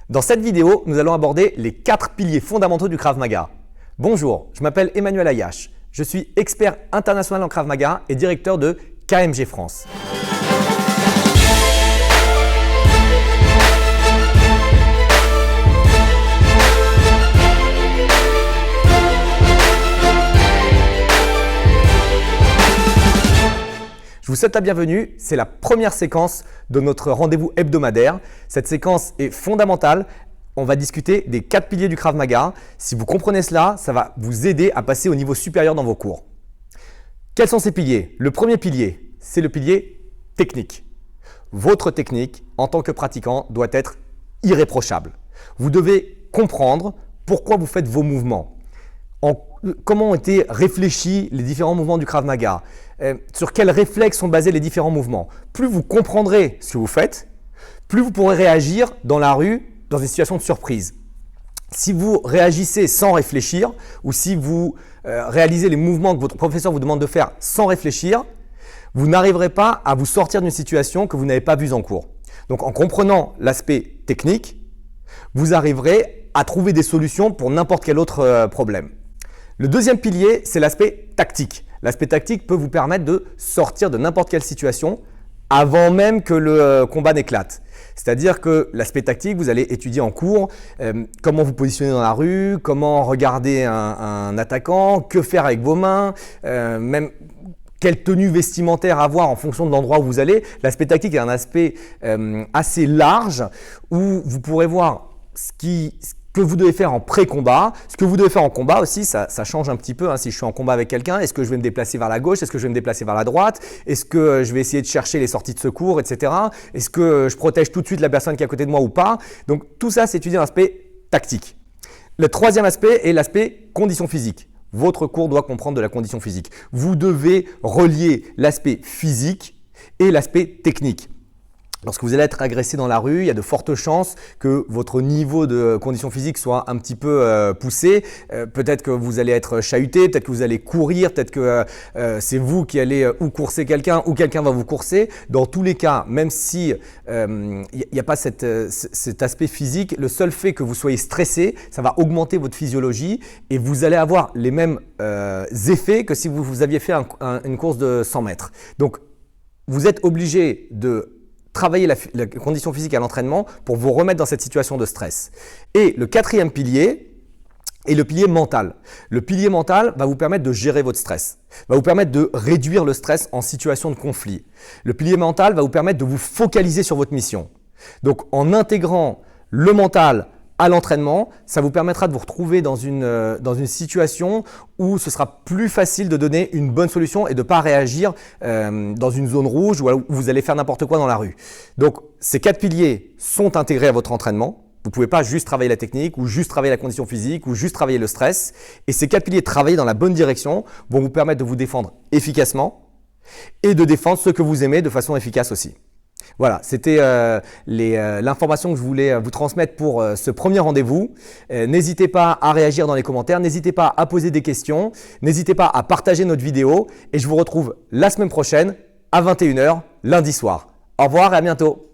Dans cette vidéo, nous allons aborder les 4 piliers fondamentaux du Krav Maga. Bonjour, je m'appelle Emmanuel Ayache. Je suis expert international en Krav Maga et directeur de KMG France. Je vous souhaite la bienvenue, c'est la première séquence de notre rendez-vous hebdomadaire. Cette séquence est fondamentale. On va discuter des 4 piliers du Krav Maga. Si vous comprenez cela, ça va vous aider à passer au niveau supérieur dans vos cours. Quels sont ces piliers? Le premier pilier, c'est le pilier technique. Votre technique, en tant que pratiquant, doit être irréprochable. Vous devez comprendre pourquoi vous faites vos mouvements. Comment ont été réfléchis les différents mouvements du Krav Maga, sur quels réflexes sont basés les différents mouvements. Plus vous comprendrez ce que vous faites, plus vous pourrez réagir dans la rue dans une situation de surprise. Si vous réagissez sans réfléchir ou si vous réalisez les mouvements que votre professeur vous demande de faire sans réfléchir, vous n'arriverez pas à vous sortir d'une situation que vous n'avez pas vue en cours. Donc en comprenant l'aspect technique, vous arriverez à trouver des solutions pour n'importe quel autre problème. Le deuxième pilier, c'est l'aspect tactique. L'aspect tactique peut vous permettre de sortir de n'importe quelle situation avant même que le combat n'éclate. C'est-à-dire que l'aspect tactique, vous allez étudier en cours comment vous positionner dans la rue, comment regarder un attaquant, que faire avec vos mains, même quelle tenue vestimentaire avoir en fonction de l'endroit où vous allez. L'aspect tactique est un aspect assez large où vous pourrez voir ce que vous devez faire en pré-combat, ce que vous devez faire en combat aussi, ça change un petit peu. Si je suis en combat avec quelqu'un, est-ce que je vais me déplacer vers la gauche, est-ce que je vais me déplacer vers la droite, est-ce que je vais essayer de chercher les sorties de secours, etc. Est-ce que je protège tout de suite la personne qui est à côté de moi ou pas? Donc tout ça, c'est étudier l'aspect tactique. Le troisième aspect est l'aspect condition physique. Votre cours doit comprendre de la condition physique. Vous devez relier l'aspect physique et l'aspect technique. Lorsque vous allez être agressé dans la rue, il y a de fortes chances que votre niveau de condition physique soit un petit peu poussé. Peut-être que vous allez être chahuté, peut-être que vous allez courir, peut-être que c'est vous qui allez ou courser quelqu'un ou quelqu'un va vous courser. Dans tous les cas, même si il n'y a pas cet aspect physique, le seul fait que vous soyez stressé, ça va augmenter votre physiologie et vous allez avoir les mêmes effets que si vous aviez fait une course de 100 mètres. Donc, vous êtes obligé de travailler la condition physique à l'entraînement pour vous remettre dans cette situation de stress. Et le quatrième pilier est le pilier mental. Le pilier mental va vous permettre de gérer votre stress, va vous permettre de réduire le stress en situation de conflit. Le pilier mental va vous permettre de vous focaliser sur votre mission. Donc en intégrant le mental à l'entraînement, ça vous permettra de vous retrouver dans une situation où ce sera plus facile de donner une bonne solution et de ne pas réagir dans une zone rouge où vous allez faire n'importe quoi dans la rue. Donc, ces 4 piliers sont intégrés à votre entraînement. Vous ne pouvez pas juste travailler la technique ou juste travailler la condition physique ou juste travailler le stress. Et ces 4 piliers travaillés dans la bonne direction vont vous permettre de vous défendre efficacement et de défendre ce que vous aimez de façon efficace aussi. Voilà, c'était l'information que je voulais vous transmettre pour ce premier rendez-vous. N'hésitez pas à réagir dans les commentaires, n'hésitez pas à poser des questions, n'hésitez pas à partager notre vidéo et je vous retrouve la semaine prochaine à 21 h lundi soir. Au revoir et à bientôt.